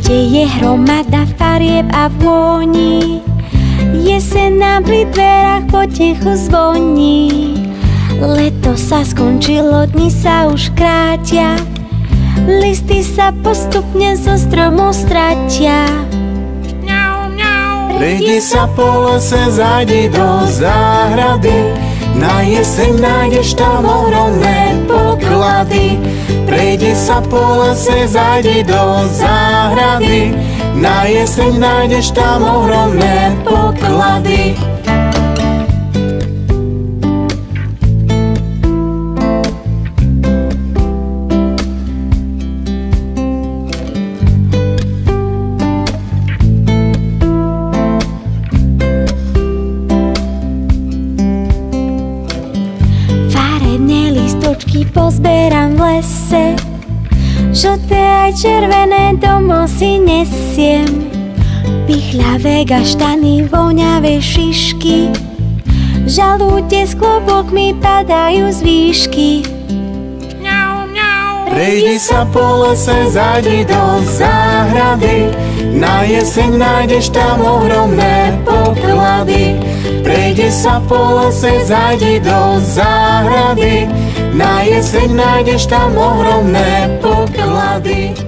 svete je hromada farieb a vôni, jeseň nám pri dverách potichu zvoní. Leto sa skončilo, dni sa už krátia, listy sa postupne zo stromov stratia. Prejdi sa po lese, zajdi do záhrady, na jeseň nájdeš tam ohromné poklady. Prejdi sa po lese, zajdi do záhrady, na jeseň nájdeš tam ohromné poklady. Pozberám v lese, žlté aj červené domov si nesiem. Pichľavé gaštany, voňavé šišky, žalúde s klobúkmi padajú z výšky. Prejdi sa po lese, zajdi do záhrady, na jeseň nájdeš tam ohromné poklady. Prejdi sa po lese, zajdi do záhrady, na jeseň nájdeš tam ohromné poklady.